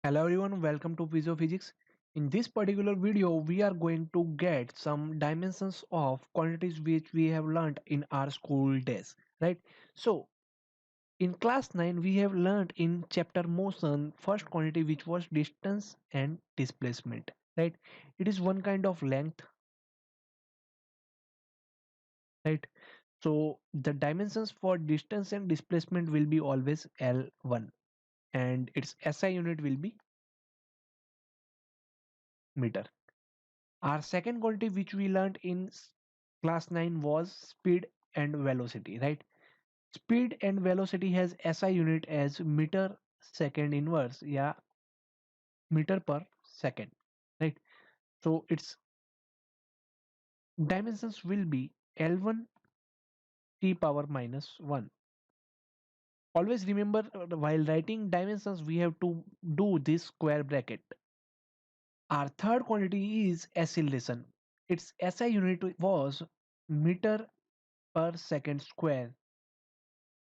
Hello everyone, welcome to Physics. In this particular video, we are going to get some dimensions of quantities which we have learned in our school days, right? So, in class 9, we have learned in chapter motion first quantity which was distance and displacement, right? It is one kind of length, right? So, the dimensions for distance and displacement will be always L1 and its SI unit will be meter. Our second quantity which we learned in class 9 was speed and velocity, right? Speed and velocity has SI unit as meter second inverse, yeah, meter per second, right? So its dimensions will be L1 t power minus 1. Always remember while writing dimensions we have to do this square bracket. Our third quantity is acceleration. Its SI unit was meter per second square,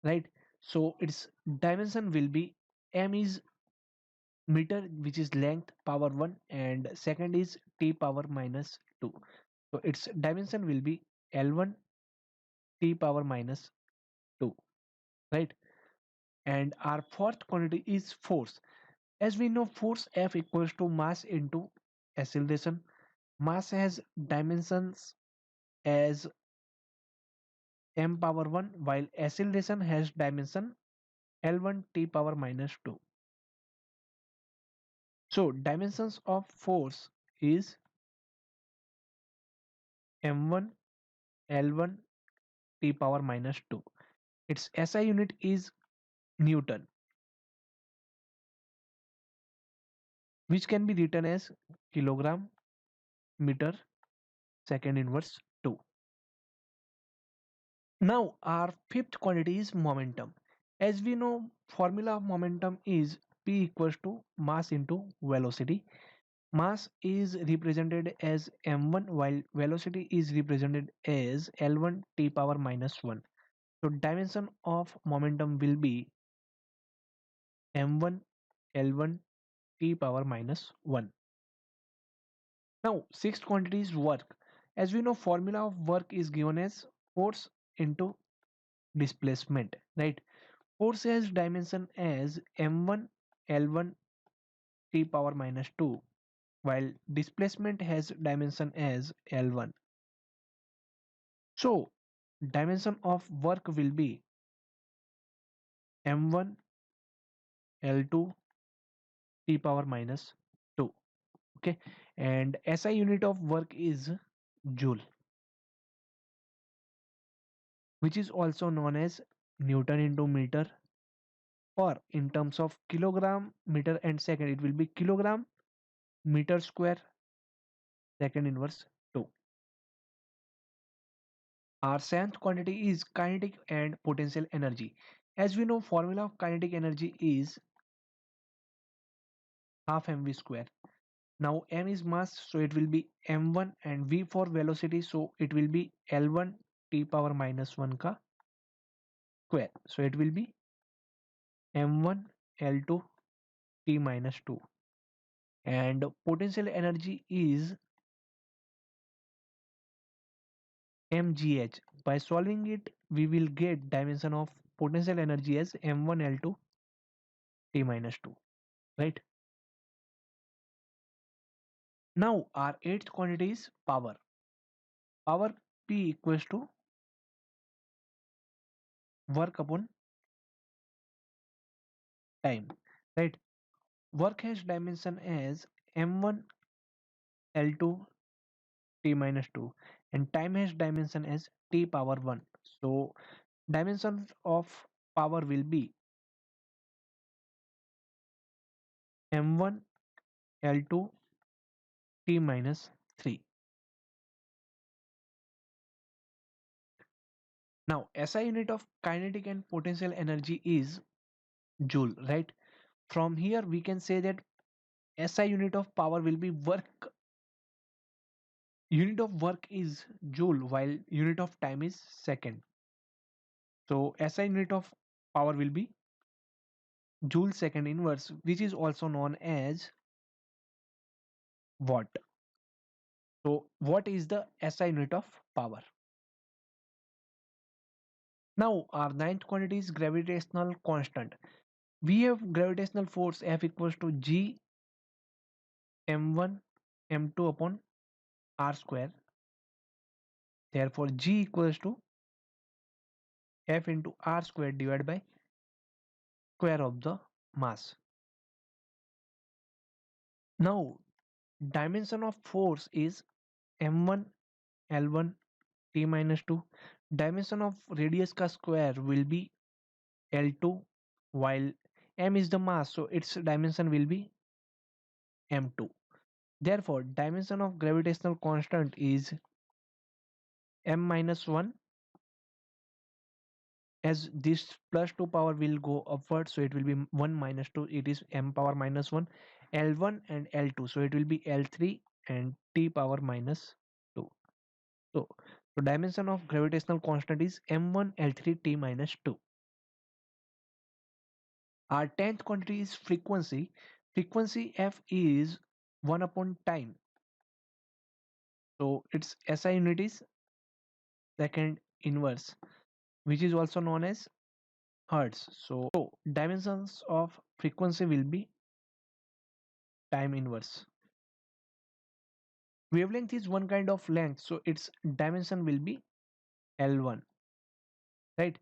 right? So its dimension will be m is meter, which is length power 1, and second is t power minus 2. So its dimension will be L1 t power minus 2, right? And our fourth quantity is force. As we know, force F equals to mass into acceleration. Mass has dimensions as m power 1, while acceleration has dimension L1 t power minus 2. So dimensions of force is m1 L1 t power minus 2. Its SI unit is Newton, which can be written as kilogram meter second inverse 2. Now our fifth quantity is momentum. As we know, formula of momentum is P equals to mass into velocity. Mass is represented as m1 while velocity is represented as L1 t power minus 1. So dimension of momentum will be m1 L1 t power minus 1. Now, sixth quantity is work. As we know, formula of work is given as force into displacement, right? Force has dimension as m1 L1 t power minus 2, while displacement has dimension as L1. So, dimension of work will be m1 L2 t power minus 2. Okay, and SI unit of work is joule, which is also known as Newton into meter, or in terms of kilogram meter and second it will be kilogram meter square second inverse 2. Our seventh quantity is kinetic and potential energy. As we know, formula of kinetic energy is half mv square. Now m is mass, so it will be m1, and v for velocity, so it will be L1 t power minus 1 ka square, so it will be m1 L2 t minus 2. And potential energy is mgh. By solving it, we will get dimension of potential energy as m1 L2 t minus 2, right? Now our eighth quantity is power. Power P equals to work upon time, right? Work has dimension as m1 L2 t minus 2, and time has dimension as t power 1. So dimensions of power will be m1 L2 t minus 3. Now SI unit of kinetic and potential energy is joule, right? From here we can say that SI unit of power will be work. Unit of work is joule while unit of time is second. So SI unit of power will be joule second inverse, which is also known as watt. So what is the SI unit of power? Now our ninth quantity is gravitational constant. We have gravitational force F equals to G m1 m2 upon r square. Therefore G equals to F into r square divided by square of the mass. Now dimension of force is m1 l1 t minus 2. Dimension of radius ka square will be l2, while m is the mass, so its dimension will be m2. Therefore dimension of gravitational constant is m minus 1, as this plus 2 power will go upward, so it will be 1 minus 2, it is m power minus 1, l1 and l2, so it will be l3 and t power minus 2. So dimension of gravitational constant is m1 l3 t minus 2. Our 10th quantity is frequency. Frequency f is 1 upon time, so its SI unit is second inverse, which is also known as hertz. So dimensions of frequency will be time inverse. Wavelength is one kind of length, so its dimension will be L1, right?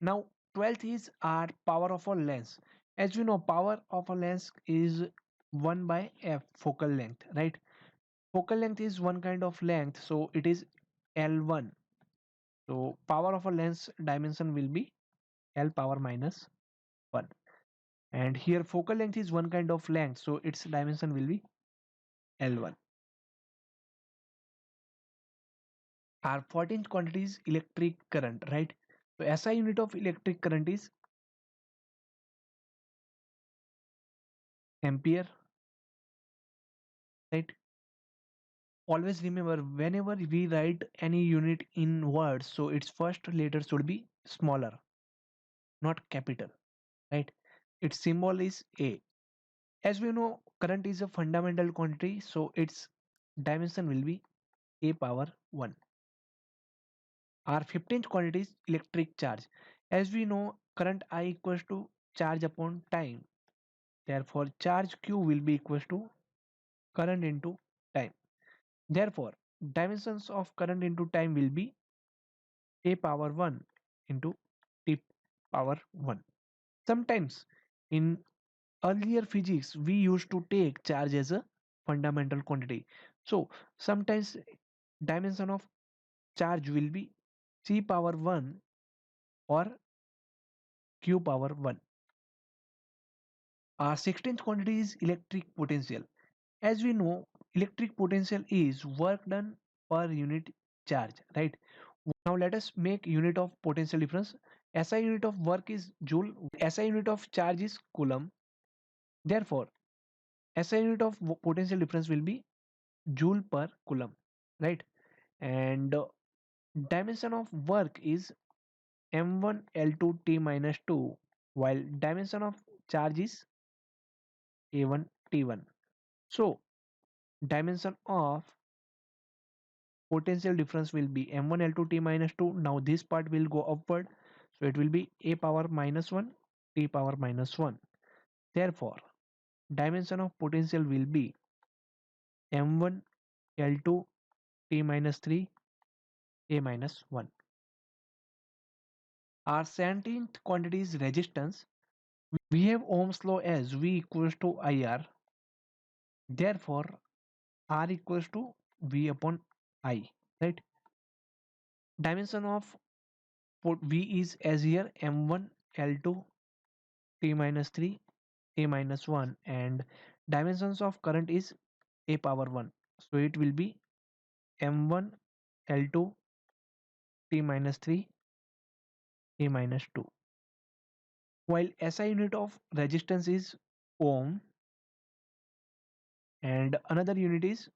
Now 12th is our power of a lens. As we know, power of a lens is 1 by f focal length, right? Focal length is one kind of length, so it is L1. So power of a lens dimension will be L power minus 1. And here focal length is one kind of length, so its dimension will be L1. Our 14th quantity is electric current, right? So SI unit of electric current is ampere, right? Always remember, whenever we write any unit in words, so its first letter should be smaller, not capital, right? Its symbol is A. As we know, current is a fundamental quantity, so its dimension will be A power 1. Our 15th quantity is electric charge. As we know, current I equals to charge upon time. Therefore, charge Q will be equals to current into time. Therefore, dimensions of current into time will be A power 1 into T power 1. Sometimes in earlier physics, we used to take charge as a fundamental quantity. So sometimes dimension of charge will be C power 1 or Q power 1. Our 16th quantity is electric potential. As we know, electric potential is work done per unit charge, right? Now let us make unit of potential difference. SI unit of work is joule, SI unit of charge is coulomb. Therefore, SI unit of potential difference will be joule per coulomb, right? And dimension of work is m1 l2 t minus 2, while dimension of charge is a1 t1. So dimension of potential difference will be m1 l2 t minus 2. Now this part will go upward, so it will be a power minus 1 t power minus 1. Therefore dimension of potential will be m1 l2 t minus 3 a minus 1. Our 17th quantity is resistance. We have Ohm's law as V equals to IR. Therefore R equals to V upon I, right? Dimension of V is as here m1 l2 t minus 3 a minus 1, and dimensions of current is a power 1, so it will be m1 l2 t minus 3 a minus 2, while SI unit of resistance is ohm and another unit is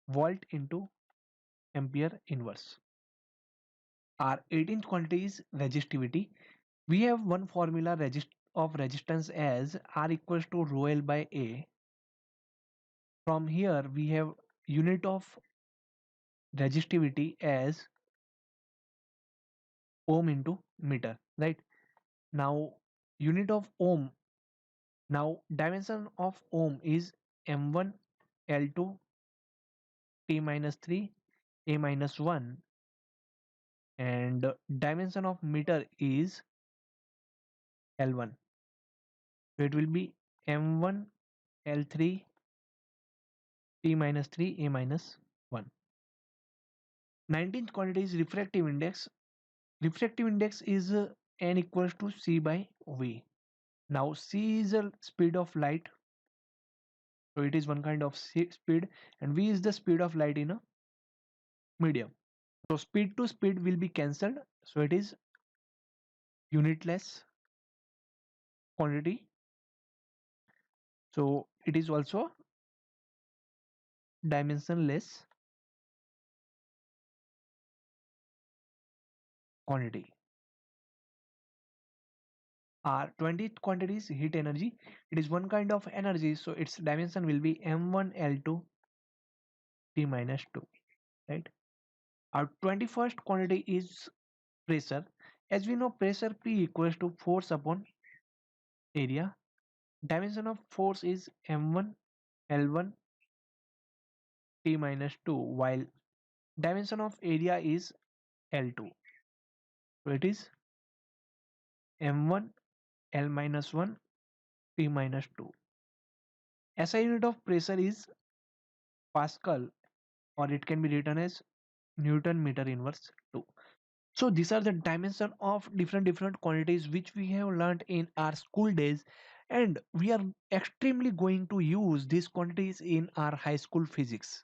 volt into ampere inverse. Our 18th quantity is resistivity. We have one formula, of resistance as R equals to rho L by A. From here we have unit of resistivity as ohm into meter, right? Now unit of ohm, now dimension of ohm is M1 L2 T minus 3 A minus 1, and dimension of meter is L1. So it will be M1 L3 T minus 3 A minus 1. 19th quantity is refractive index. Refractive index is n equals to c by v. Now c is the speed of light, so it is one kind of speed, and v is the speed of light in a medium. So speed to speed will be cancelled, so it is unitless quantity. So it is also dimensionless quantity. Our 20th quantity is heat energy. It is one kind of energy, so its dimension will be m1 l2 t minus 2, right? Our 21st quantity is pressure. As we know, pressure P equals to force upon area. Dimension of force is m1 l1 t minus 2, while dimension of area is l2. So it is m1 l minus 1 t minus 2. SI unit of pressure is Pascal, or it can be written as Newton meter inverse 2. So these are the dimension of different quantities which we have learned in our school days, and we are extremely going to use these quantities in our high school physics.